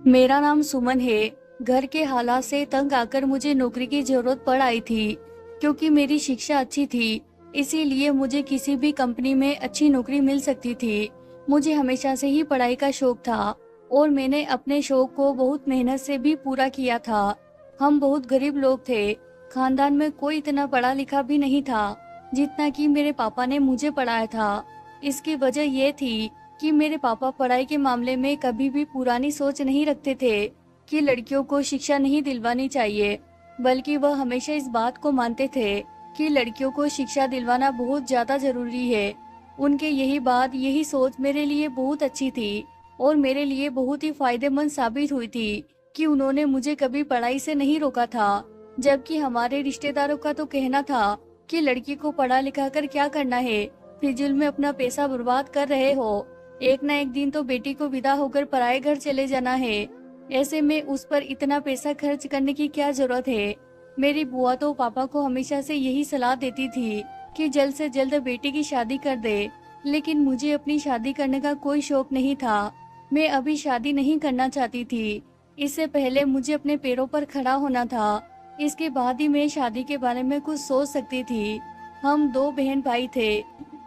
मेरा नाम सुमन है। घर के हालात से तंग आकर मुझे नौकरी की जरूरत पड़ आई थी। क्योंकि मेरी शिक्षा अच्छी थी, इसीलिए मुझे किसी भी कंपनी में अच्छी नौकरी मिल सकती थी। मुझे हमेशा से ही पढ़ाई का शौक था और मैंने अपने शौक को बहुत मेहनत से भी पूरा किया था। हम बहुत गरीब लोग थे। खानदान में कोई इतना पढ़ा लिखा भी नहीं था जितना कि मेरे पापा ने मुझे पढ़ाया था। इसकी वजह यह थी कि मेरे पापा पढ़ाई के मामले में कभी भी पुरानी सोच नहीं रखते थे कि लड़कियों को शिक्षा नहीं दिलवानी चाहिए, बल्कि वह हमेशा इस बात को मानते थे कि लड़कियों को शिक्षा दिलवाना बहुत ज्यादा जरूरी है। उनके यही सोच मेरे लिए बहुत अच्छी थी और मेरे लिए बहुत ही फायदेमंद साबित हुई थी कि उन्होंने मुझे कभी पढ़ाई से नहीं रोका था। जबकि हमारे रिश्तेदारों का तो कहना था कि लड़की को पढ़ा लिखा कर क्या करना है, फिजूल में अपना पैसा बर्बाद कर रहे हो, एक ना एक दिन तो बेटी को विदा होकर पराए घर चले जाना है। ऐसे में उस पर इतना पैसा खर्च करने की क्या जरूरत है। मेरी बुआ तो पापा को हमेशा से यही सलाह देती थी कि जल्द से जल्द बेटी की शादी कर दे, लेकिन मुझे अपनी शादी करने का कोई शौक नहीं था। मैं अभी शादी नहीं करना चाहती थी। इससे पहले मुझे अपने पैरों पर खड़ा होना था। इसके बाद ही मैं शादी के बारे में कुछ सोच सकती थी। हम दो बहन भाई थे।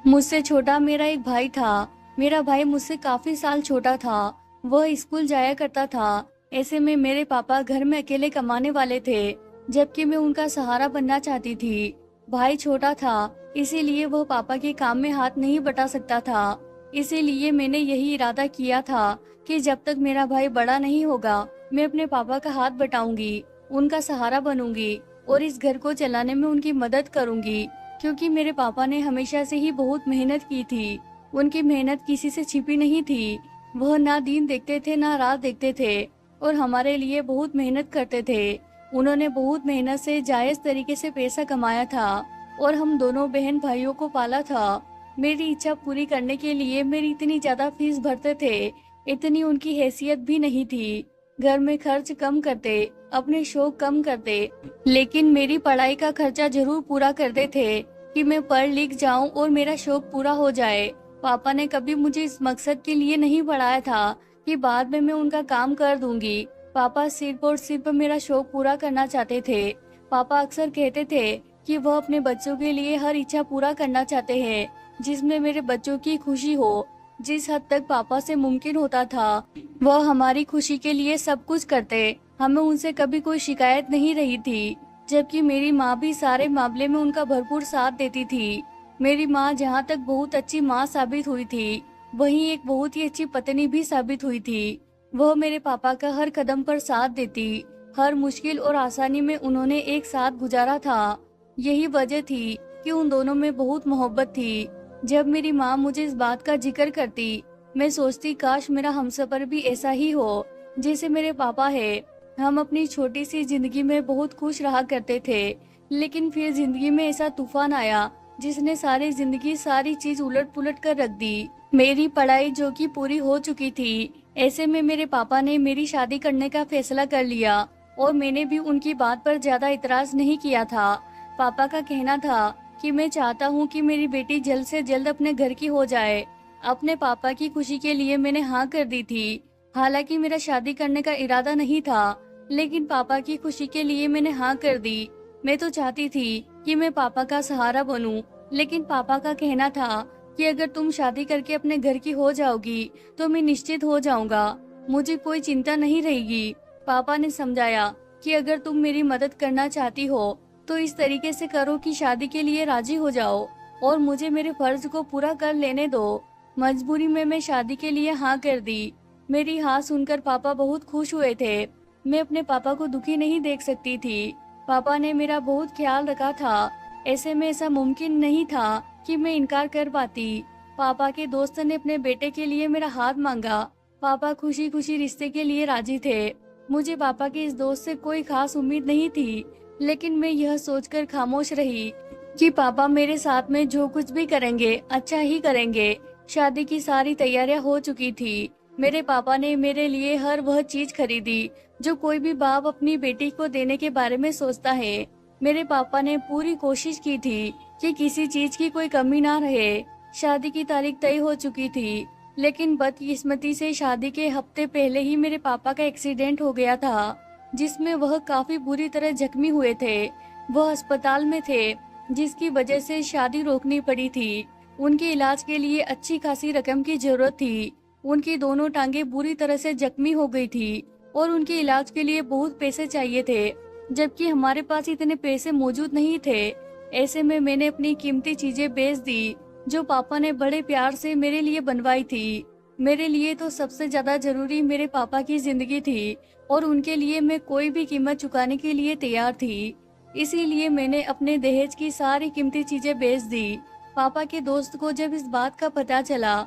मुझसे छोटा मेरा एक भाई था। मेरा भाई मुझसे काफी साल छोटा था। वह स्कूल जाया करता था। ऐसे में मेरे पापा घर में अकेले कमाने वाले थे, जबकि मैं उनका सहारा बनना चाहती थी। भाई छोटा था, इसीलिए वह पापा के काम में हाथ नहीं बटा सकता था। इसीलिए मैंने यही इरादा किया था कि जब तक मेरा भाई बड़ा नहीं होगा, मैं अपने पापा का हाथ बटाऊंगी, उनका सहारा बनूंगी और इस घर को चलाने में उनकी मदद करूंगी। क्योंकि मेरे पापा ने हमेशा से ही बहुत मेहनत की थी। उनकी मेहनत किसी से छिपी नहीं थी। वह ना दिन देखते थे ना रात देखते थे और हमारे लिए बहुत मेहनत करते थे। उन्होंने बहुत मेहनत से जायज तरीके से पैसा कमाया था और हम दोनों बहन भाइयों को पाला था। मेरी इच्छा पूरी करने के लिए मेरी इतनी ज्यादा फीस भरते थे, इतनी उनकी हैसियत भी नहीं थी। घर में खर्च कम करते, अपने शौक कम करते, लेकिन मेरी पढ़ाई का खर्चा जरूर पूरा करते थे कि मैं पढ़ लिख जाऊं और मेरा शौक पूरा हो जाए। पापा ने कभी मुझे इस मकसद के लिए नहीं पढ़ाया था कि बाद में मैं उनका काम कर दूंगी। पापा सिर्फ और सिर्फ मेरा शौक पूरा करना चाहते थे। पापा अक्सर कहते थे कि वह अपने बच्चों के लिए हर इच्छा पूरा करना चाहते हैं, जिसमें मेरे बच्चों की खुशी हो। जिस हद तक पापा से मुमकिन होता था, वह हमारी खुशी के लिए सब कुछ करते। हमें उनसे कभी कोई शिकायत नहीं रही थी, जबकि मेरी माँ भी सारे मामले में उनका भरपूर साथ देती थी। मेरी माँ जहाँ तक बहुत अच्छी माँ साबित हुई थी, वहीं एक बहुत ही अच्छी पत्नी भी साबित हुई थी। वह मेरे पापा का हर कदम पर साथ देती। हर मुश्किल और आसानी में उन्होंने एक साथ गुजारा था। यही वजह थी कि उन दोनों में बहुत मोहब्बत थी। जब मेरी माँ मुझे इस बात का जिक्र करती, मैं सोचती काश मेरा हमसफर भी ऐसा ही हो जैसे मेरे पापा है। हम अपनी छोटी सी जिंदगी में बहुत खुश रहा करते थे, लेकिन फिर जिंदगी में ऐसा तूफान आया जिसने सारी जिंदगी सारी चीज उलट पुलट कर रख दी। मेरी पढ़ाई जो कि पूरी हो चुकी थी, ऐसे में मेरे पापा ने मेरी शादी करने का फैसला कर लिया और मैंने भी उनकी बात पर ज्यादा इतराज नहीं किया था। पापा का कहना था कि मैं चाहता हूँ कि मेरी बेटी जल्द से जल्द अपने घर की हो जाए। अपने पापा की खुशी के लिए मैंने हाँ कर दी थी। हालांकि मेरा शादी करने का इरादा नहीं था, लेकिन पापा की खुशी के लिए मैंने हाँ कर दी। मैं तो चाहती थी कि मैं पापा का सहारा बनूं, लेकिन पापा का कहना था कि अगर तुम शादी करके अपने घर की हो जाओगी तो मैं निश्चित हो जाऊंगा, मुझे कोई चिंता नहीं रहेगी। पापा ने समझाया कि अगर तुम मेरी मदद करना चाहती हो तो इस तरीके से करो कि शादी के लिए राजी हो जाओ और मुझे मेरे फर्ज को पूरा कर लेने दो। मजबूरी में मैं शादी के लिए हाँ कर दी। मेरी हाँ सुनकर पापा बहुत खुश हुए थे। मैं अपने पापा को दुखी नहीं देख सकती थी। पापा ने मेरा बहुत ख्याल रखा था। ऐसे में ऐसा मुमकिन नहीं था कि मैं इनकार कर पाती। पापा के दोस्त ने अपने बेटे के लिए मेरा हाथ मांगा। पापा खुशी खुशी रिश्ते के लिए राजी थे। मुझे पापा के इस दोस्त से कोई खास उम्मीद नहीं थी, लेकिन मैं यह सोचकर खामोश रही कि पापा मेरे साथ में जो कुछ भी करेंगे अच्छा ही करेंगे। शादी की सारी तैयारियां हो चुकी थी। मेरे पापा ने मेरे लिए हर वह चीज खरीदी जो कोई भी बाप अपनी बेटी को देने के बारे में सोचता है। मेरे पापा ने पूरी कोशिश की थी कि किसी चीज की कोई कमी ना रहे। शादी की तारीख तय हो चुकी थी, लेकिन बदकिस्मती से शादी के हफ्ते पहले ही मेरे पापा का एक्सीडेंट हो गया था, जिसमें वह काफी बुरी तरह जख्मी हुए थे। वह अस्पताल में थे, जिसकी वजह से शादी रोकनी पड़ी थी। उनके इलाज के लिए अच्छी खासी रकम की जरूरत थी। उनकी दोनों टांगें बुरी तरह से जख्मी हो गई थी और उनके इलाज के लिए बहुत पैसे चाहिए थे, जबकि हमारे पास इतने पैसे मौजूद नहीं थे। ऐसे में मैंने अपनी कीमती चीजें बेच दी, जो पापा ने बड़े प्यार से मेरे लिए बनवाई थी। मेरे लिए तो सबसे ज्यादा जरूरी मेरे पापा की जिंदगी थी और उनके लिए मैं कोई भी कीमत चुकाने के लिए तैयार थी। इसीलिए मैंने अपने दहेज की सारी कीमती चीजें बेच दी। पापा के दोस्त को जब इस बात का पता चला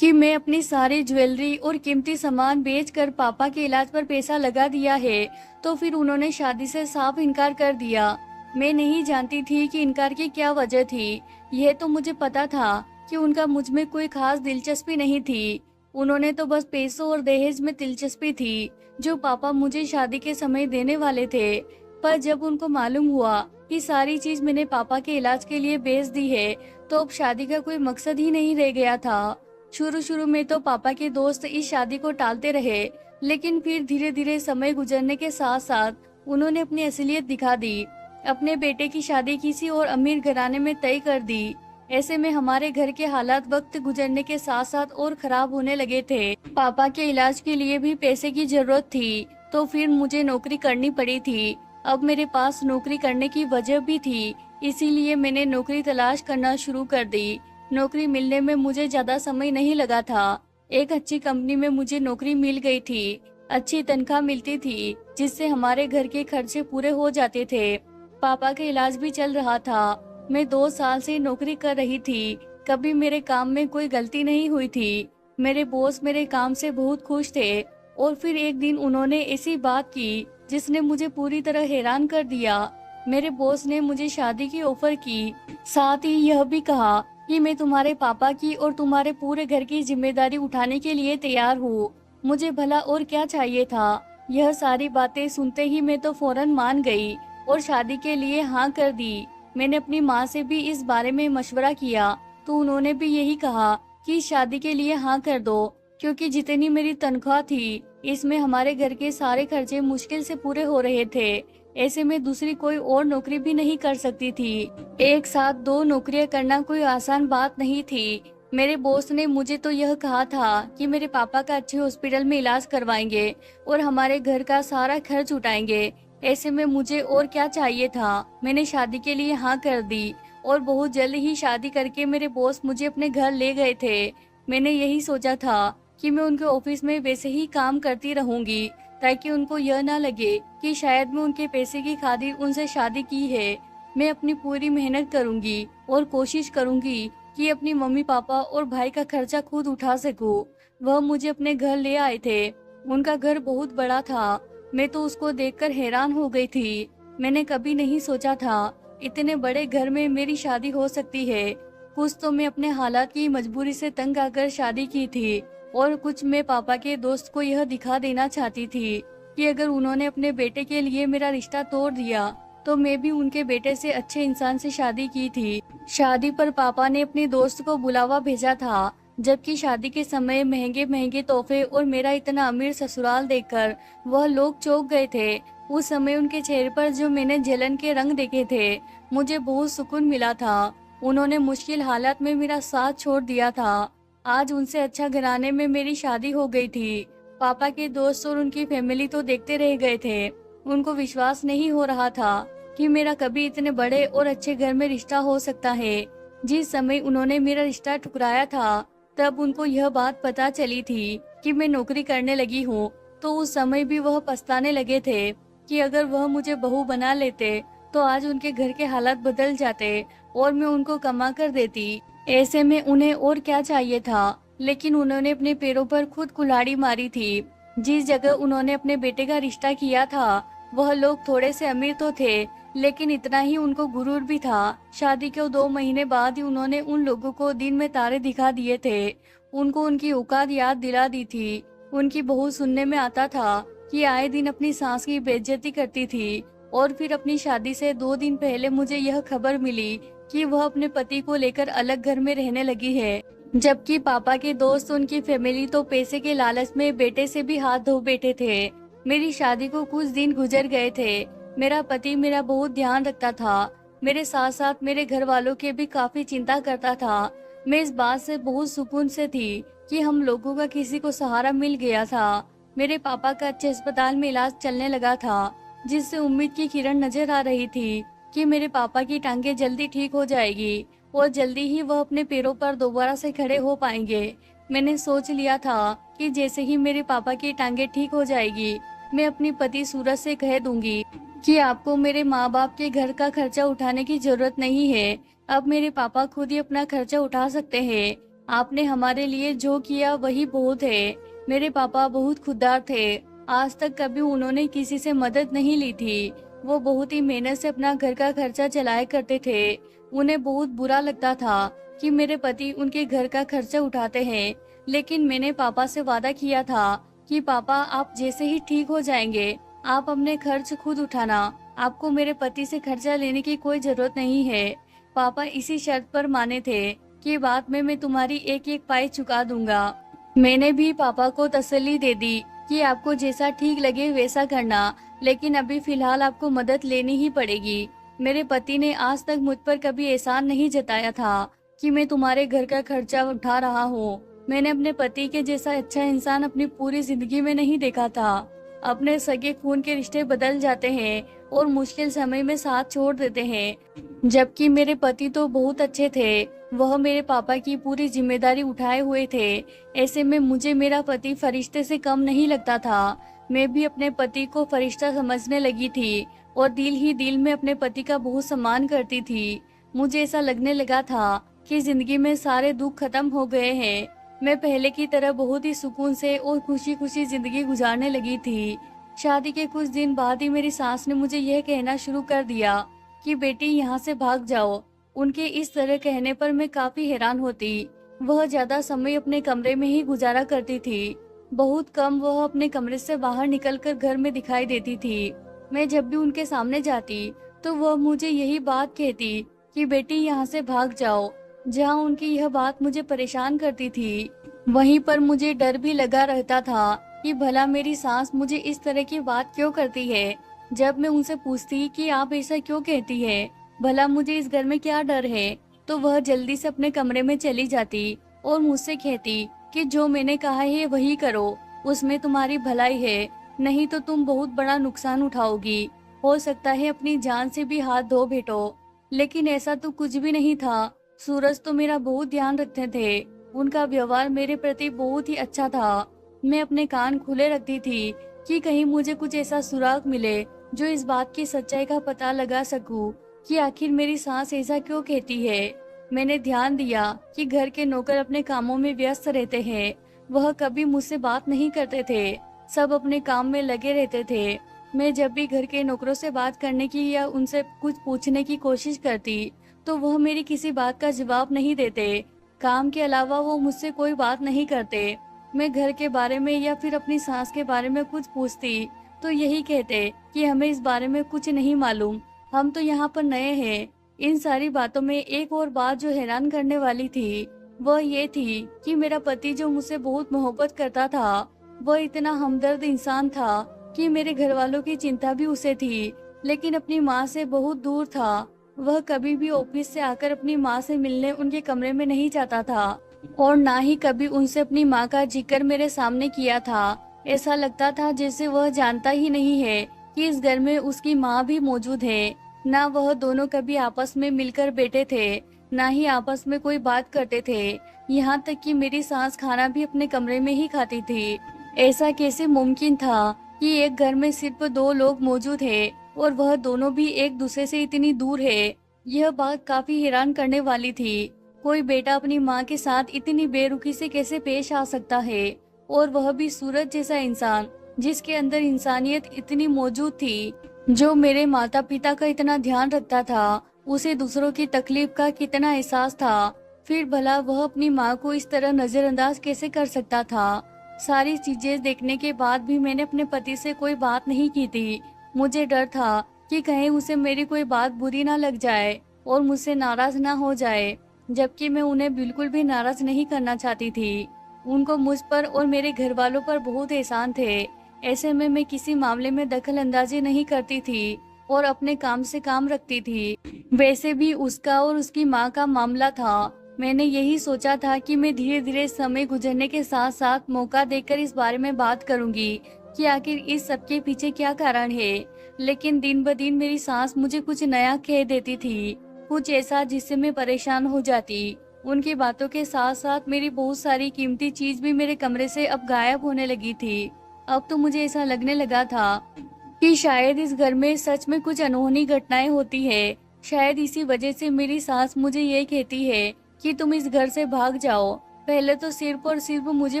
कि मैं अपनी सारी ज्वेलरी और कीमती सामान बेचकर पापा के इलाज पर पैसा लगा दिया है, तो फिर उन्होंने शादी से साफ इनकार कर दिया। मैं नहीं जानती थी कि इनकार की क्या वजह थी। यह तो मुझे पता था कि उनका मुझ में कोई खास दिलचस्पी नहीं थी। उन्होंने तो बस पैसों और दहेज में दिलचस्पी थी, जो पापा मुझे शादी के समय देने वाले थे। पर जब उनको मालूम हुआ कि सारी चीज मैंने पापा के इलाज के लिए बेच दी है, तो अब शादी का कोई मकसद ही नहीं रह गया था। शुरू शुरू में तो पापा के दोस्त इस शादी को टालते रहे, लेकिन फिर धीरे धीरे समय गुजरने के साथ साथ उन्होंने अपनी असलियत दिखा दी। अपने बेटे की शादी किसी और अमीर घराने में तय कर दी। ऐसे में हमारे घर के हालात वक्त गुजरने के साथ साथ और खराब होने लगे थे। पापा के इलाज के लिए भी पैसे की जरूरत थी, तो फिर मुझे नौकरी करनी पड़ी थी। अब मेरे पास नौकरी करने की वजह भी थी, इसीलिए मैंने नौकरी तलाश करना शुरू कर दी। नौकरी मिलने में मुझे ज्यादा समय नहीं लगा था। एक अच्छी कंपनी में मुझे नौकरी मिल गई थी। अच्छी तनख्वाह मिलती थी, जिससे हमारे घर के खर्चे पूरे हो जाते थे। पापा का इलाज भी चल रहा था। मैं 2 साल से नौकरी कर रही थी। कभी मेरे काम में कोई गलती नहीं हुई थी। मेरे बॉस मेरे काम से बहुत खुश थे। और फिर एक दिन उन्होंने ऐसी बात की जिसने मुझे पूरी तरह हैरान कर दिया। मेरे बॉस ने मुझे शादी की ऑफर की, साथ ही यह भी कहा कि मैं तुम्हारे पापा की और तुम्हारे पूरे घर की जिम्मेदारी उठाने के लिए तैयार हूँ। मुझे भला और क्या चाहिए था। यह सारी बातें सुनते ही मैं तो फौरन मान गई और शादी के लिए हाँ कर दी। मैंने अपनी माँ से भी इस बारे में मशवरा किया, तो उन्होंने भी यही कहा कि शादी के लिए हाँ कर दो, क्योंकि जितनी मेरी तनख्वाह थी, इसमें हमारे घर के सारे खर्चे मुश्किल से पूरे हो रहे थे। ऐसे में दूसरी कोई और नौकरी भी नहीं कर सकती थी। एक साथ 2 नौकरियां करना कोई आसान बात नहीं थी। मेरे बॉस ने मुझे तो यह कहा था कि मेरे पापा का अच्छे हॉस्पिटल में इलाज करवाएंगे और हमारे घर का सारा खर्च उठाएंगे। ऐसे में मुझे और क्या चाहिए था। मैंने शादी के लिए हाँ कर दी और बहुत जल्द ही शादी करके मेरे बॉस मुझे अपने घर ले गए थे। मैंने यही सोचा था कि मैं उनके ऑफिस में वैसे ही काम करती रहूंगी, ताकि उनको यह ना लगे कि शायद मैं उनके पैसे की खातिर उनसे शादी की है। मैं अपनी पूरी मेहनत करूंगी और कोशिश करूंगी कि अपनी मम्मी पापा और भाई का खर्चा खुद उठा सकूं। वह मुझे अपने घर ले आए थे। उनका घर बहुत बड़ा था। मैं तो उसको देखकर हैरान हो गई थी। मैंने कभी नहीं सोचा था इतने बड़े घर में मेरी शादी हो सकती है। कुछ तो मैं अपने हालात की मजबूरी से तंग आकर शादी की थी, और कुछ मैं पापा के दोस्त को यह दिखा देना चाहती थी कि अगर उन्होंने अपने बेटे के लिए मेरा रिश्ता तोड़ दिया, तो मैं भी उनके बेटे से अच्छे इंसान से शादी की थी। शादी पर पापा ने अपने दोस्त को बुलावा भेजा था, जबकि शादी के समय महंगे महंगे तोहफे और मेरा इतना अमीर ससुराल देखकर वह लोग चौंक गए थे। उस समय उनके चेहरे पर जो मैंने जलन के रंग देखे थे, मुझे बहुत सुकून मिला था। उन्होंने मुश्किल हालात में मेरा साथ छोड़ दिया था। आज उनसे अच्छा घराने में मेरी शादी हो गई थी। पापा के दोस्त और उनकी फैमिली तो देखते रह गए थे। उनको विश्वास नहीं हो रहा था कि मेरा कभी इतने बड़े और अच्छे घर में रिश्ता हो सकता है। जिस समय उन्होंने मेरा रिश्ता ठुकराया था, तब उनको यह बात पता चली थी कि मैं नौकरी करने लगी हूँ, तो उस समय भी वह पछताने लगे थे कि अगर वह मुझे बहू बना लेते, तो आज उनके घर के हालात बदल जाते और मैं उनको कमा कर देती। ऐसे में उन्हें और क्या चाहिए था। लेकिन उन्होंने अपने पैरों पर खुद कुल्हाड़ी मारी थी। जिस जगह उन्होंने अपने बेटे का रिश्ता किया था, वह लोग थोड़े से अमीर तो थे, लेकिन इतना ही उनको गुरूर भी था। शादी के 2 महीने बाद ही उन्होंने उन लोगों को दिन में तारे दिखा दिए थे। उनको उनकी औकात याद दिला दी थी। उनकी बहू सुनने में आता था कि आए दिन अपनी सास की बेइज्जती करती थी। और फिर अपनी शादी से 2 दिन पहले मुझे यह खबर मिली कि वह अपने पति को लेकर अलग घर में रहने लगी है। जबकि पापा के दोस्त, उनकी फैमिली तो पैसे के लालच में बेटे से भी हाथ धो बैठे थे। मेरी शादी को कुछ दिन गुजर गए थे। मेरा पति मेरा बहुत ध्यान रखता था। मेरे साथ साथ मेरे घर वालों की भी काफी चिंता करता था। मैं इस बात से बहुत सुकून से थी कि हम लोगों का किसी को सहारा मिल गया था। मेरे पापा का अच्छे अस्पताल में इलाज चलने लगा था, जिससे उम्मीद की किरण नजर आ रही थी कि मेरे पापा की टांगे जल्दी ठीक हो जाएगी और जल्दी ही वह अपने पैरों पर दोबारा से खड़े हो पाएंगे। मैंने सोच लिया था कि जैसे ही मेरे पापा की टांगे ठीक हो जाएगी, मैं अपनी पति सूरज से कह दूंगी कि आपको मेरे माँ बाप के घर का खर्चा उठाने की जरूरत नहीं है। अब मेरे पापा खुद ही अपना खर्चा उठा सकते हैं। आपने हमारे लिए जो किया वही बहुत है। मेरे पापा बहुत खुददार थे। आज तक कभी उन्होंने किसी से मदद नहीं ली थी। वो बहुत ही मेहनत से अपना घर का खर्चा चलाया करते थे। उन्हें बहुत बुरा लगता था कि मेरे पति उनके घर का खर्चा उठाते हैं, लेकिन मैंने पापा से वादा किया था कि पापा, आप जैसे ही ठीक हो जाएंगे आप अपने खर्च खुद उठाना। आपको मेरे पति से खर्चा लेने की कोई जरूरत नहीं है। पापा इसी शर्त पर माने थे कि बाद में मैं तुम्हारी एक एक पाई चुका दूंगा। मैंने भी पापा को तसल्ली दे दी कि आपको जैसा ठीक लगे वैसा करना, लेकिन अभी फिलहाल आपको मदद लेनी ही पड़ेगी। मेरे पति ने आज तक मुझ पर कभी एहसान नहीं जताया था कि मैं तुम्हारे घर का खर्चा उठा रहा हूँ। मैंने अपने पति के जैसा अच्छा इंसान अपनी पूरी जिंदगी में नहीं देखा था। अपने सगे खून के रिश्ते बदल जाते हैं और मुश्किल समय में साथ छोड़ देते हैं, जबकि मेरे पति तो बहुत अच्छे थे। वह मेरे पापा की पूरी जिम्मेदारी उठाए हुए थे। ऐसे में मुझे मेरा पति फरिश्ते से कम नहीं लगता था। मैं भी अपने पति को फरिश्ता समझने लगी थी और दिल ही दिल में अपने पति का बहुत सम्मान करती थी। मुझे ऐसा लगने लगा था कि जिंदगी में सारे दुख खत्म हो गए हैं। मैं पहले की तरह बहुत ही सुकून से और खुशी खुशी जिंदगी गुजारने लगी थी। शादी के कुछ दिन बाद ही मेरी सास ने मुझे यह कहना शुरू कर दिया कि बेटी, यहाँ से भाग जाओ। उनके इस तरह कहने पर मैं काफी हैरान होती। वह ज्यादा समय अपने कमरे में ही गुजारा करती थी। बहुत कम वह अपने कमरे से बाहर निकलकर घर में दिखाई देती थी। मैं जब भी उनके सामने जाती तो वह मुझे यही बात कहती कि बेटी, यहाँ से भाग जाओ। जहाँ उनकी यह बात मुझे परेशान करती थी, वहीं पर मुझे डर भी लगा रहता था कि भला मेरी सास मुझे इस तरह की बात क्यों करती है। जब मैं उनसे पूछती कि आप ऐसा क्यों कहती है, भला मुझे इस घर में क्या डर है, तो वह जल्दी से अपने कमरे में चली जाती और मुझसे कहती कि जो मैंने कहा है वही करो, उसमें तुम्हारी भलाई है, नहीं तो तुम बहुत बड़ा नुकसान उठाओगी। हो सकता है अपनी जान से भी हाथ धो बैठो। लेकिन ऐसा तो कुछ भी नहीं था। सूरज तो मेरा बहुत ध्यान रखते थे। उनका व्यवहार मेरे प्रति बहुत ही अच्छा था। मैं अपने कान खुले रखती थी कि कहीं मुझे कुछ ऐसा सुराग मिले जो इस बात की सच्चाई का पता लगा सकूं कि आखिर मेरी सास ऐसा क्यों कहती है। मैंने ध्यान दिया कि घर के नौकर अपने कामों में व्यस्त रहते हैं। वह कभी मुझसे बात नहीं करते थे, सब अपने काम में लगे रहते थे। मैं जब भी घर के नौकरों से बात करने की या उनसे कुछ पूछने की कोशिश करती तो वह मेरी किसी बात का जवाब नहीं देते। काम के अलावा वो मुझसे कोई बात नहीं करते। मैं घर के बारे में या फिर अपनी सास के बारे में कुछ पूछती तो यही कहते कि हमें इस बारे में कुछ नहीं मालूम, हम तो यहाँ पर नए हैं। इन सारी बातों में एक और बात जो हैरान करने वाली थी वह ये थी कि मेरा पति जो मुझसे बहुत मोहब्बत करता था, वह इतना हमदर्द इंसान था कि मेरे घर वालों की चिंता भी उसे थी, लेकिन अपनी माँ से बहुत दूर था। वह कभी भी ऑफिस से आकर अपनी माँ से मिलने उनके कमरे में नहीं जाता था और ना ही कभी उनसे अपनी माँ का जिक्र मेरे सामने किया था। ऐसा लगता था जैसे वह जानता ही नहीं है कि इस घर में उसकी माँ भी मौजूद है। ना वह दोनों कभी आपस में मिलकर बैठे थे, ना ही आपस में कोई बात करते थे। यहाँ तक कि मेरी सास खाना भी अपने कमरे में ही खाती थी। ऐसा कैसे मुमकिन था कि एक घर में सिर्फ दो लोग मौजूद है और वह दोनों भी एक दूसरे से इतनी दूर है। यह बात काफी हैरान करने वाली थी। कोई बेटा अपनी माँ के साथ इतनी बेरुखी से कैसे पेश आ सकता है, और वह भी सूरज जैसा इंसान जिसके अंदर इंसानियत इतनी मौजूद थी, जो मेरे माता पिता का इतना ध्यान रखता था। उसे दूसरों की तकलीफ का कितना एहसास था। फिर भला वह अपनी माँ को इस तरह नजरअंदाज कैसे कर सकता था। सारी चीजें देखने के बाद भी मैंने अपने पति से कोई बात नहीं की थी। मुझे डर था कि कहीं उसे मेरी कोई बात बुरी ना लग जाए और मुझसे नाराज ना हो जाए। जबकि मैं उन्हें बिल्कुल भी नाराज नहीं करना चाहती थी। उनको मुझ पर और मेरे घर वालों पर बहुत एहसान थे। ऐसे में मैं किसी मामले में दखल अंदाजी नहीं करती थी और अपने काम से काम रखती थी। वैसे भी उसका और उसकी माँ का मामला था। मैंने यही सोचा था कि मैं धीरे धीरे समय गुजरने के साथ साथ मौका देकर इस बारे में बात करूंगी कि आखिर इस सब के पीछे क्या कारण है। लेकिन दिन ब दिन मेरी सास मुझे कुछ नया कह देती थी, कुछ ऐसा जिससे मैं परेशान हो जाती। उनकी बातों के साथ साथ मेरी बहुत सारी कीमती चीज भी मेरे कमरे से अब गायब होने लगी थी। अब तो मुझे ऐसा लगने लगा था कि शायद इस घर में सच में कुछ अनहोनी घटनाएं होती है। शायद इसी वजह से मेरी सास मुझे ये कहती है कि तुम इस घर से भाग जाओ। पहले तो सिर्फ और सिर्फ मुझे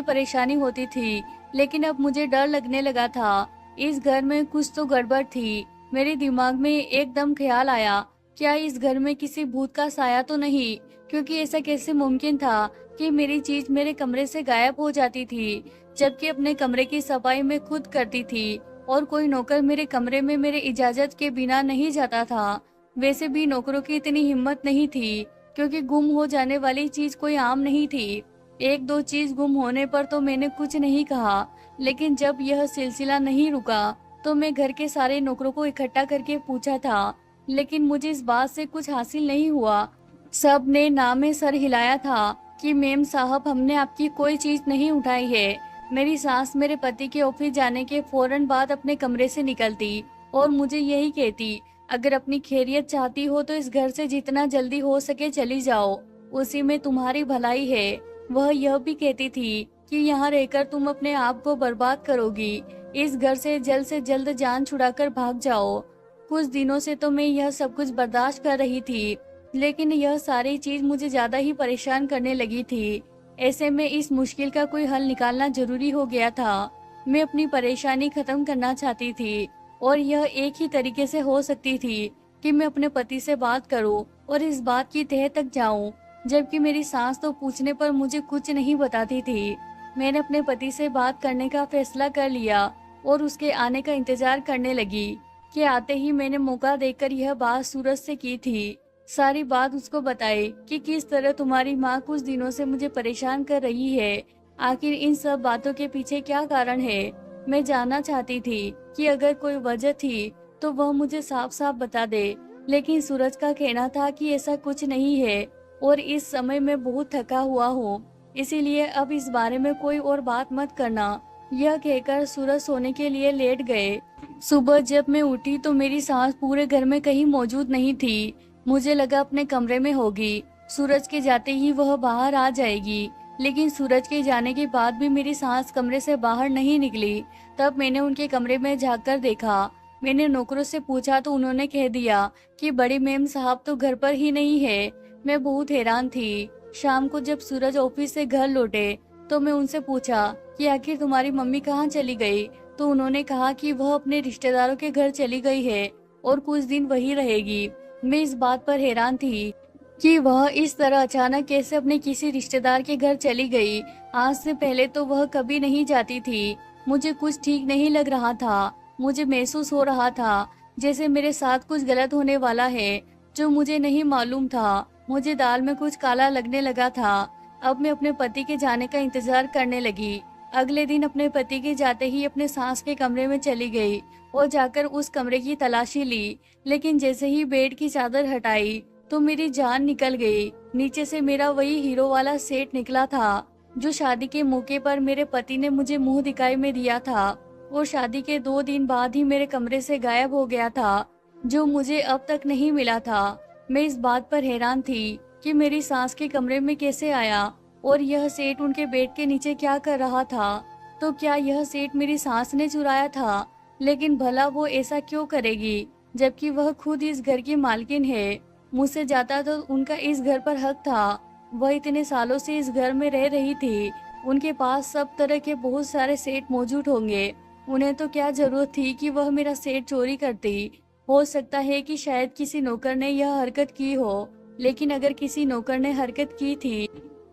परेशानी होती थी, लेकिन अब मुझे डर लगने लगा था। इस घर में कुछ तो गड़बड़ थी। मेरे दिमाग में एकदम ख्याल आया, क्या इस घर में किसी भूत का साया तो नहीं? क्योंकि ऐसा कैसे मुमकिन था कि मेरी चीज मेरे कमरे से गायब हो जाती थी, जबकि अपने कमरे की सफाई मैं खुद करती थी और कोई नौकर मेरे कमरे में मेरे इजाजत के बिना नहीं जाता था। वैसे भी नौकरों की इतनी हिम्मत नहीं थी, क्योंकि गुम हो जाने वाली चीज कोई आम नहीं थी। एक दो चीज गुम होने पर तो मैंने कुछ नहीं कहा, लेकिन जब यह सिलसिला नहीं रुका तो मैं घर के सारे नौकरों को इकट्ठा करके पूछा था, लेकिन मुझे इस बात से कुछ हासिल नहीं हुआ। सब ने ना में सर हिलाया था कि मेम साहब, हमने आपकी कोई चीज नहीं उठाई है। मेरी सास मेरे पति के ऑफिस जाने के फौरन बाद अपने कमरे से निकलती और मुझे यही कहती, अगर अपनी खैरियत चाहती हो तो इस घर से जितना जल्दी हो सके चली जाओ, उसी में तुम्हारी भलाई है। वह यह भी कहती थी कि यहाँ रहकर तुम अपने आप को बर्बाद करोगी। इस घर से जल्द जान छुड़ाकर भाग जाओ। कुछ दिनों से तो मैं यह सब कुछ बर्दाश्त कर रही थी, लेकिन यह सारी चीज मुझे ज्यादा ही परेशान करने लगी थी। ऐसे में इस मुश्किल का कोई हल निकालना जरूरी हो गया था। मैं अपनी परेशानी खत्म करना चाहती थी और यह एक ही तरीके से हो सकती थी कि मैं अपने पति से बात करूं और इस बात की तह तक जाऊं, जबकि मेरी सास तो पूछने पर मुझे कुछ नहीं बताती थी। मैंने अपने पति से बात करने का फैसला कर लिया और उसके आने का इंतजार करने लगी कि आते ही मैंने मौका देकर यह बात सूरज से की थी। सारी बात उसको बताई कि किस तरह तुम्हारी माँ कुछ दिनों से मुझे परेशान कर रही है। आखिर इन सब बातों के पीछे क्या कारण है? मैं जानना चाहती थी कि अगर कोई वजह थी तो वह मुझे साफ साफ बता दे, लेकिन सूरज का कहना था कि ऐसा कुछ नहीं है और इस समय मैं बहुत थका हुआ हूँ, इसीलिए अब इस बारे में कोई और बात मत करना। यह कहकर सूरज सोने के लिए लेट गए। सुबह जब मैं उठी तो मेरी सास पूरे घर में कहीं मौजूद नहीं थी। मुझे लगा अपने कमरे में होगी, सूरज के जाते ही वह बाहर आ जाएगी, लेकिन सूरज के जाने के बाद भी मेरी सास कमरे से बाहर नहीं निकली। तब मैंने उनके कमरे में झांककर देखा। मैंने नौकरों से पूछा तो उन्होंने कह दिया कि बड़ी मेम साहब तो घर पर ही नहीं है। मैं बहुत हैरान थी। शाम को जब सूरज ऑफिस से घर लौटे तो मैं उनसे पूछा कि आखिर तुम्हारी मम्मी कहाँ चली गई, तो उन्होंने कहा कि वह अपने रिश्तेदारों के घर चली गई है और कुछ दिन वही रहेगी। मैं इस बात पर हैरान थी कि वह इस तरह अचानक कैसे अपने किसी रिश्तेदार के घर चली गई। आज से पहले तो वह कभी नहीं जाती थी। मुझे कुछ ठीक नहीं लग रहा था। मुझे महसूस हो रहा था जैसे मेरे साथ कुछ गलत होने वाला है, जो मुझे नहीं मालूम था। मुझे दाल में कुछ काला लगने लगा था। अब मैं अपने पति के जाने का इंतजार करने लगी। अगले दिन अपने पति के जाते ही अपने सास के कमरे में चली गई और जाकर उस कमरे की तलाशी ली, लेकिन जैसे ही बेड की चादर हटाई तो मेरी जान निकल गई। नीचे से मेरा वही हीरो वाला सेट निकला था, जो शादी के मौके पर मेरे पति ने मुझे मुंह दिखाई में दिया था और शादी के 2 दिन बाद ही मेरे कमरे से गायब हो गया था, जो मुझे अब तक नहीं मिला था। मैं इस बात पर हैरान थी कि मेरी सास के कमरे में कैसे आया और यह सेट उनके बेड के नीचे क्या कर रहा था। तो क्या यह सेट मेरी सास ने चुराया था? लेकिन भला वो ऐसा क्यों करेगी, जबकि वह खुद इस घर की मालकिन है। मुझसे ज्यादा तो उनका इस घर पर हक था। वह इतने सालों से इस घर में रह रही थी। उनके पास सब तरह के बहुत सारे सेट मौजूद होंगे। उन्हें तो क्या जरूरत थी कि वह मेरा सेट चोरी करती। हो सकता है कि शायद किसी नौकर ने यह हरकत की हो, लेकिन अगर किसी नौकर ने हरकत की थी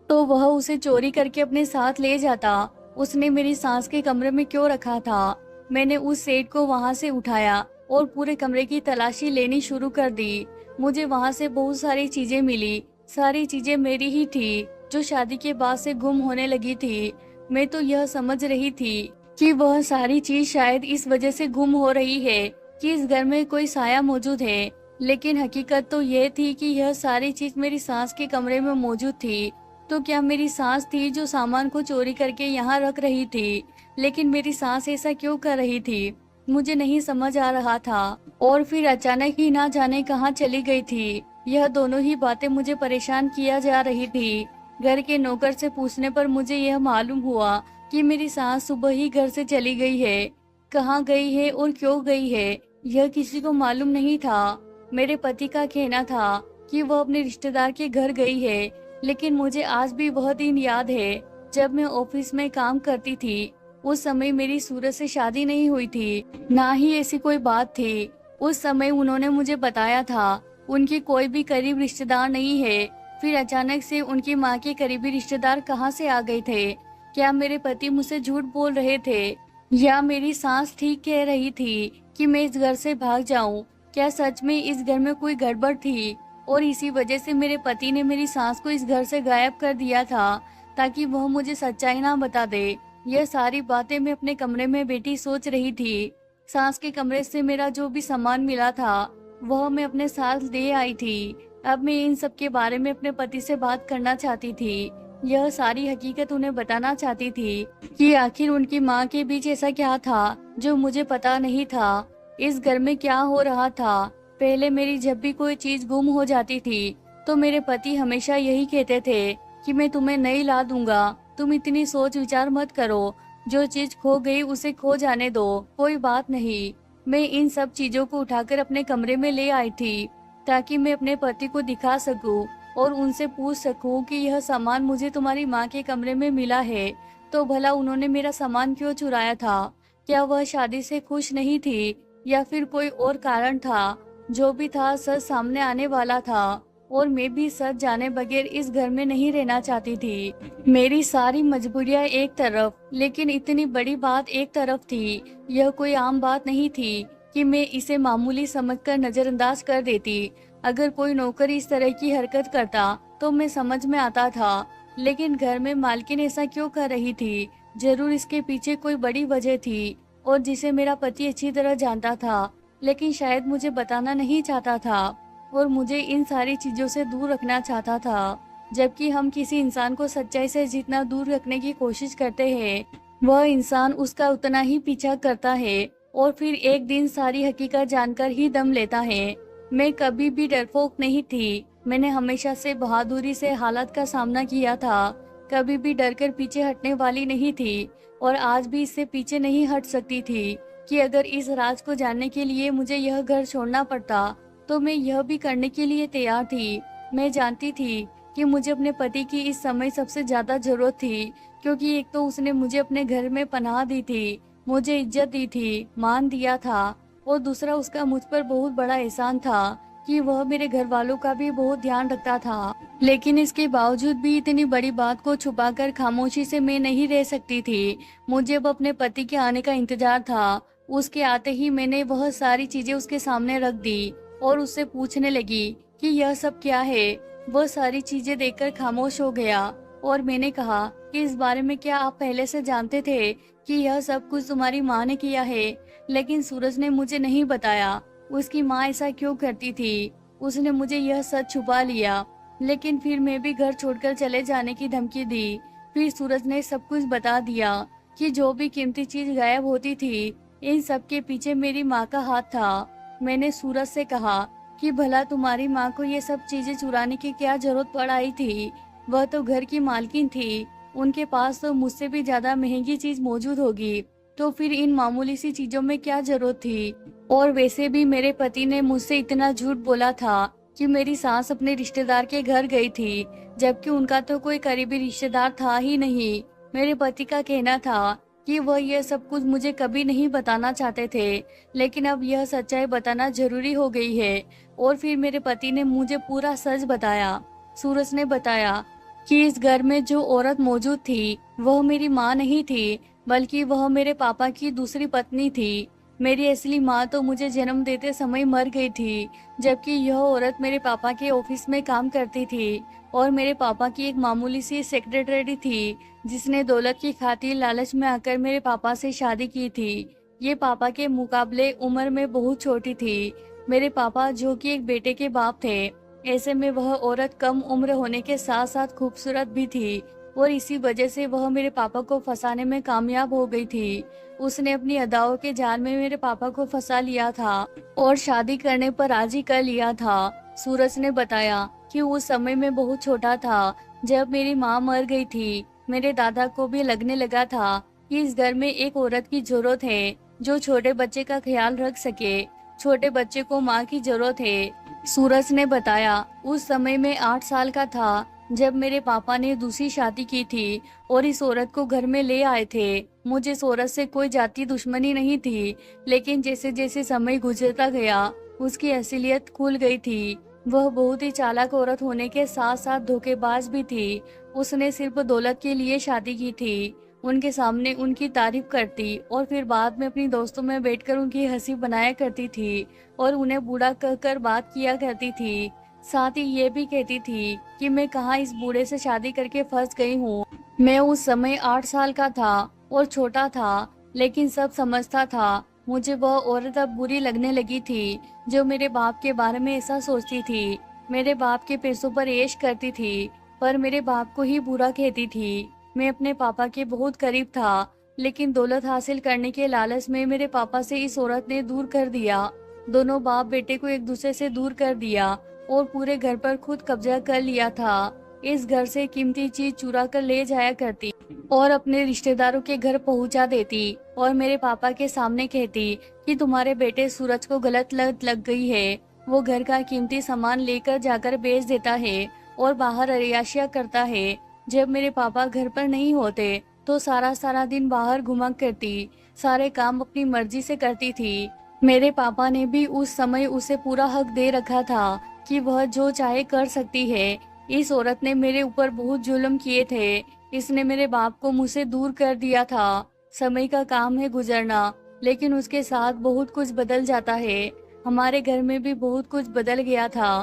तो वह उसे चोरी करके अपने साथ ले जाता। उसने मेरी सास के कमरे में क्यों रखा था? मैंने उस सेट को वहां से उठाया और पूरे कमरे की तलाशी लेनी शुरू कर दी। मुझे वहां से बहुत सारी चीजें मिली। सारी चीजें मेरी ही थी जो शादी के बाद से गुम होने लगी थी। मैं तो यह समझ रही थी कि वह सारी चीज शायद इस वजह से गुम हो रही है कि इस घर में कोई साया मौजूद है, लेकिन हकीकत तो यह थी कि यह सारी चीज मेरी सास के कमरे में मौजूद थी। तो क्या मेरी सास थी जो सामान को चोरी करके यहाँ रख रही थी? लेकिन मेरी सास ऐसा क्यों कर रही थी, मुझे नहीं समझ आ रहा था। और फिर अचानक ही ना जाने कहाँ चली गई थी। यह दोनों ही बातें मुझे परेशान किया जा रही थी। घर के नौकर से पूछने पर मुझे यह मालूम हुआ कि मेरी सास सुबह ही घर से चली गई है। कहाँ गई है और क्यों गई है, यह किसी को मालूम नहीं था। मेरे पति का कहना था कि वह अपने रिश्तेदार के घर गई है, लेकिन मुझे आज भी वह दिन याद है जब मैं ऑफिस में काम करती थी। उस समय मेरी सूरज से शादी नहीं हुई थी, ना ही ऐसी कोई बात थी। उस समय उन्होंने मुझे बताया था उनके कोई भी करीब रिश्तेदार नहीं है। फिर अचानक से उनकी माँ के करीबी रिश्तेदार कहाँ से आ गए थे? क्या मेरे पति मुझसे झूठ बोल रहे थे, या मेरी सास ठीक कह रही थी कि मैं इस घर से भाग जाऊं? क्या सच में इस घर में कोई गड़बड़ थी और इसी वजह से मेरे पति ने मेरी सास को इस घर से गायब कर दिया था ताकि वह मुझे सच्चाई ना बता दे? यह सारी बातें मैं अपने कमरे में बैठी सोच रही थी। सास के कमरे से मेरा जो भी सामान मिला था वह मैं अपने साथ ले आई थी। अब मैं इन सब के बारे में अपने पति से बात करना चाहती थी। यह सारी हकीकत उन्हें बताना चाहती थी कि आखिर उनकी माँ के बीच ऐसा क्या था जो मुझे पता नहीं था। इस घर में क्या हो रहा था? पहले मेरी जब भी कोई चीज गुम हो जाती थी तो मेरे पति हमेशा यही कहते थे कि मैं तुम्हें नहीं ला दूंगा, तुम इतनी सोच विचार मत करो, जो चीज खो गई उसे खो जाने दो, कोई बात नहीं। मैं इन सब चीजों को उठाकर अपने कमरे में ले आई थी ताकि मैं अपने पति को दिखा सकूं और उनसे पूछ सकूं कि यह सामान मुझे तुम्हारी माँ के कमरे में मिला है, तो भला उन्होंने मेरा सामान क्यों चुराया था? क्या वह शादी से खुश नहीं थी या फिर कोई और कारण था? जो भी था सच सामने आने वाला था और मैं भी सच जाने बगैर इस घर में नहीं रहना चाहती थी। मेरी सारी मजबूरियां एक तरफ, लेकिन इतनी बड़ी बात एक तरफ थी। यह कोई आम बात नहीं थी कि मैं इसे मामूली समझकर नजरअंदाज कर देती। अगर कोई नौकर इस तरह की हरकत करता तो मैं समझ में आता था, लेकिन घर में मालकिन ऐसा क्यों कर रही थी? जरूर इसके पीछे कोई बड़ी वजह थी और जिसे मेरा पति अच्छी तरह जानता था, लेकिन शायद मुझे बताना नहीं चाहता था और मुझे इन सारी चीजों से दूर रखना चाहता था। जबकि हम किसी इंसान को सच्चाई से जितना दूर रखने की कोशिश करते हैं, वह इंसान उसका उतना ही पीछा करता है और फिर एक दिन सारी हकीकत जानकर ही दम लेता है। मैं कभी भी डरपोक नहीं थी। मैंने हमेशा से बहादुरी से हालात का सामना किया था, कभी भी डरकर पीछे हटने वाली नहीं थी और आज भी इससे पीछे नहीं हट सकती थी कि अगर इस राज को जानने के लिए मुझे यह घर छोड़ना पड़ता तो मैं यह भी करने के लिए तैयार थी। मैं जानती थी कि मुझे अपने पति की इस समय सबसे ज्यादा जरूरत थी, क्योंकि एक तो उसने मुझे अपने घर में पनाह दी थी, मुझे इज्जत दी थी, मान दिया था, और दूसरा उसका मुझ पर बहुत बड़ा एहसान था कि वह मेरे घर वालों का भी बहुत ध्यान रखता था। लेकिन इसके बावजूद भी इतनी बड़ी बात को छुपाकर खामोशी से मैं नहीं रह सकती थी। मुझे अब अपने पति के आने का इंतजार था। उसके आते ही मैंने वह सारी चीजें उसके सामने रख दी और उससे पूछने लगी कि यह सब क्या है। वह सारी चीजें देखकर खामोश हो गया और मैंने कहा कि इस बारे में क्या आप पहले से जानते थे कि यह सब कुछ तुम्हारी माँ ने किया है? लेकिन सूरज ने मुझे नहीं बताया उसकी माँ ऐसा क्यों करती थी। उसने मुझे यह सच छुपा लिया, लेकिन फिर मैं भी घर छोड़कर चले जाने की धमकी दी। फिर सूरज ने सब कुछ बता दिया कि जो भी कीमती चीज गायब होती थी, इन सब के पीछे मेरी माँ का हाथ था। मैंने सूरज से कहा कि भला तुम्हारी माँ को ये सब चीजें चुराने की क्या जरूरत पड़ आई थी? वह तो घर की मालकिन थी, उनके पास तो मुझसे भी ज्यादा महंगी चीज मौजूद होगी, तो फिर इन मामूली सी चीजों में क्या जरूरत थी? और वैसे भी मेरे पति ने मुझसे इतना झूठ बोला था कि मेरी सास अपने रिश्तेदार के घर गई थी, जबकि उनका तो कोई करीबी रिश्तेदार था ही नहीं। मेरे पति का कहना था कि वह यह सब कुछ मुझे कभी नहीं बताना चाहते थे, लेकिन अब यह सच्चाई बताना जरूरी हो गई है। और फिर मेरे पति ने मुझे पूरा सच बताया। सूरज ने बताया कि इस घर में जो औरत मौजूद थी वह मेरी माँ नहीं थी, बल्कि वह मेरे पापा की दूसरी पत्नी थी। मेरी असली माँ तो मुझे जन्म देते समय मर गई थी, जबकि यह औरत मेरे पापा के ऑफिस में काम करती थी और मेरे पापा की एक मामूली सी सेक्रेटरी थी, जिसने दौलत की खातिर लालच में आकर मेरे पापा से शादी की थी। ये पापा के मुकाबले उम्र में बहुत छोटी थी। मेरे पापा जो कि एक बेटे के बाप थे, ऐसे में वह औरत कम उम्र होने के साथ साथ खूबसूरत भी थी और इसी वजह से वह मेरे पापा को फंसाने में कामयाब हो गई थी। उसने अपनी अदाओं के जाल में मेरे पापा को फंसा लिया था और शादी करने पर राजी कर लिया था। सूरज ने बताया कि उस समय मैं बहुत छोटा था जब मेरी माँ मर गई थी। मेरे दादा को भी लगने लगा था कि इस घर में एक औरत की जरूरत है जो छोटे बच्चे का ख्याल रख सके। छोटे बच्चे को माँ की जरूरत है। सूरज ने बताया उस समय मैं 8 साल का था जब मेरे पापा ने दूसरी शादी की थी और इस औरत को घर में ले आए थे। मुझे इस औरत से कोई जाति दुश्मनी नहीं थी, लेकिन जैसे जैसे समय गुजरता गया उसकी असलियत खुल गई थी। वह बहुत ही चालाक औरत होने के साथ साथ धोखेबाज भी थी। उसने सिर्फ दौलत के लिए शादी की थी। उनके सामने उनकी तारीफ करती और फिर बाद में अपनी दोस्तों में बैठकर उनकी हंसी बनाया करती थी और उन्हें बूढ़ा कहकर बात किया करती थी। साथ ही ये भी कहती थी कि मैं कहाँ इस बूढ़े से शादी करके फंस गई हूँ। मैं उस समय 8 साल का था और छोटा था, लेकिन सब समझता था। मुझे वह औरत अब बुरी लगने लगी थी जो मेरे बाप के बारे में ऐसा सोचती थी। मेरे बाप के पैसों पर ऐश करती थी, पर मेरे बाप को ही बुरा कहती थी। मैं अपने पापा के बहुत करीब था, लेकिन दौलत हासिल करने के लालच में मेरे पापा से इस औरत ने दूर कर दिया। दोनों बाप बेटे को एक दूसरे से दूर कर दिया और पूरे घर पर खुद कब्जा कर लिया था। इस घर से कीमती चीज चुरा कर ले जाया करती और अपने रिश्तेदारों के घर पहुंचा देती और मेरे पापा के सामने कहती कि तुम्हारे बेटे सूरज को गलत लत लग गई है। वो घर का कीमती सामान लेकर जाकर बेच देता है और बाहर अय्याशियां करता है। जब मेरे पापा घर पर नहीं होते तो सारा सारा दिन बाहर घुमा करती, सारे काम अपनी मर्जी से करती थी। मेरे पापा ने भी उस समय उसे पूरा हक दे रखा था कि वह जो चाहे कर सकती है। इस औरत ने मेरे ऊपर बहुत जुल्म किए थे। इसने मेरे बाप को मुझसे दूर कर दिया था। समय का काम है गुजरना, लेकिन उसके साथ बहुत कुछ बदल जाता है। हमारे घर में भी बहुत कुछ बदल गया था।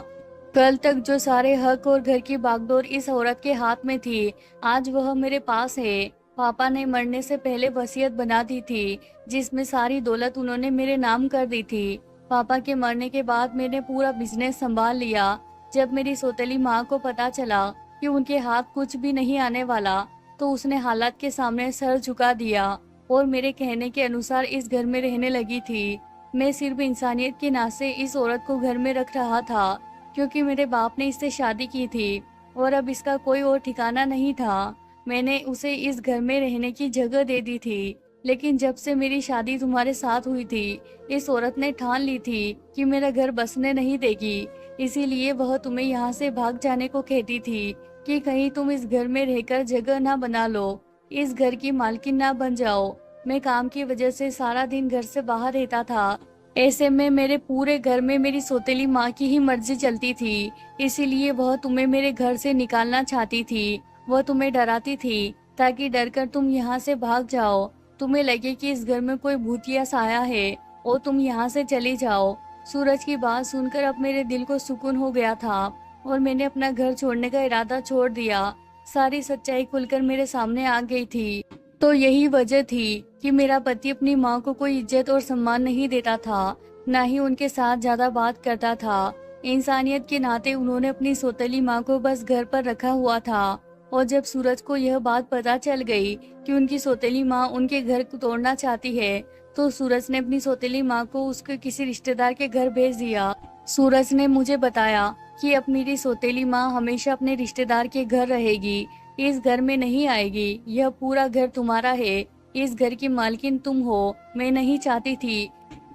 कल तक जो सारे हक और घर की बागडोर इस औरत के हाथ में थी, आज वह मेरे पास है। पापा ने मरने से पहले वसीयत बना दी थी, जिसमें सारी दौलत उन्होंने मेरे नाम कर दी थी। पापा के मरने के बाद मैंने पूरा बिजनेस संभाल लिया। जब मेरी सौतेली माँ को पता चला कि उनके हाथ कुछ भी नहीं आने वाला, तो उसने हालात के सामने सर झुका दिया और मेरे कहने के अनुसार इस घर में रहने लगी थी। मैं सिर्फ इंसानियत के नाते इस औरत को घर में रख रहा था, क्योंकि मेरे बाप ने इससे शादी की थी और अब इसका कोई और ठिकाना नहीं था। मैंने उसे इस घर में रहने की जगह दे दी थी, लेकिन जब से मेरी शादी तुम्हारे साथ हुई थी, इस औरत ने ठान ली थी कि मेरा घर बसने नहीं देगी। इसीलिए वह तुम्हें यहाँ से भाग जाने को कहती थी कि कहीं तुम इस घर में रहकर जगह ना बना लो, इस घर की मालकिन ना बन जाओ। मैं काम की वजह से सारा दिन घर से बाहर रहता था। ऐसे में मेरे पूरे घर में मेरी सौतेली माँ की ही मर्जी चलती थी। इसीलिए वह तुम्हें मेरे घर से निकालना चाहती थी। वह तुम्हें डराती थी ताकि डरकर तुम यहाँ से भाग जाओ। तुम्हें लगे कि इस घर में कोई भूतिया साया है और तुम यहाँ से चली जाओ। सूरज की बात सुनकर अब मेरे दिल को सुकून हो गया था और मैंने अपना घर छोड़ने का इरादा छोड़ दिया। सारी सच्चाई खुलकर मेरे सामने आ गई थी। तो यही वजह थी कि मेरा पति अपनी माँ को कोई इज्जत और सम्मान नहीं देता था, ना ही उनके साथ ज्यादा बात करता था। इंसानियत के नाते उन्होंने अपनी सौतेली माँ को बस घर पर रखा हुआ था। और जब सूरज को यह बात पता चल गई कि उनकी सौतेली माँ उनके घर को तोड़ना चाहती है, तो सूरज ने अपनी सौतेली माँ को उसके किसी रिश्तेदार के घर भेज दिया। सूरज ने मुझे बताया कि अब मेरी सौतेली माँ हमेशा अपने रिश्तेदार के घर रहेगी, इस घर में नहीं आएगी। यह पूरा घर तुम्हारा है, इस घर की मालकिन तुम हो। मैं नहीं चाहती थी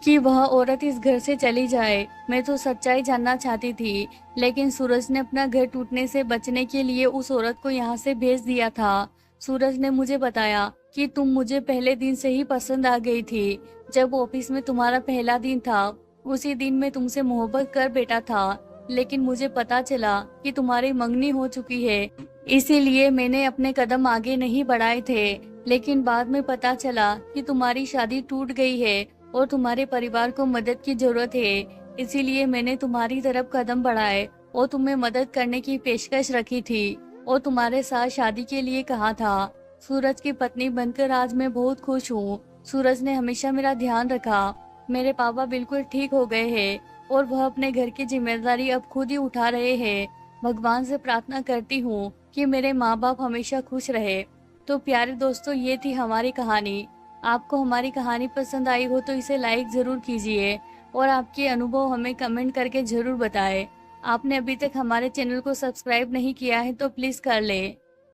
कि वह औरत इस घर से चली जाए। मैं तो सच्चाई जानना चाहती थी, लेकिन सूरज ने अपना घर टूटने से बचने के लिए उस औरत को यहाँ से भेज दिया था। सूरज ने मुझे बताया कि तुम मुझे पहले दिन से ही पसंद आ गई थी। जब ऑफिस में तुम्हारा पहला दिन था, उसी दिन मैं तुमसे मोहब्बत कर बैठा था, लेकिन मुझे पता चला कि तुम्हारी मंगनी हो चुकी है। इसीलिए मैंने अपने कदम आगे नहीं बढ़ाए थे, लेकिन बाद में पता चला कि तुम्हारी शादी टूट गई है और तुम्हारे परिवार को मदद की जरूरत है, इसीलिए मैंने तुम्हारी तरफ कदम बढ़ाए और तुम्हें मदद करने की पेशकश रखी थी और तुम्हारे साथ शादी के लिए कहा था। सूरज की पत्नी बनकर आज मैं बहुत खुश हूँ। सूरज ने हमेशा मेरा ध्यान रखा। मेरे पापा बिल्कुल ठीक हो गए हैं और वह अपने घर की जिम्मेदारी अब खुद ही उठा रहे हैं। भगवान से प्रार्थना करती हूँ कि मेरे माँ बाप हमेशा खुश रहे। तो प्यारे दोस्तों, ये थी हमारी कहानी। आपको हमारी कहानी पसंद आई हो तो इसे लाइक जरूर कीजिए और आपके अनुभव हमें कमेंट करके जरूर बताएं। आपने अभी तक हमारे चैनल को सब्सक्राइब नहीं किया है तो प्लीज कर लें।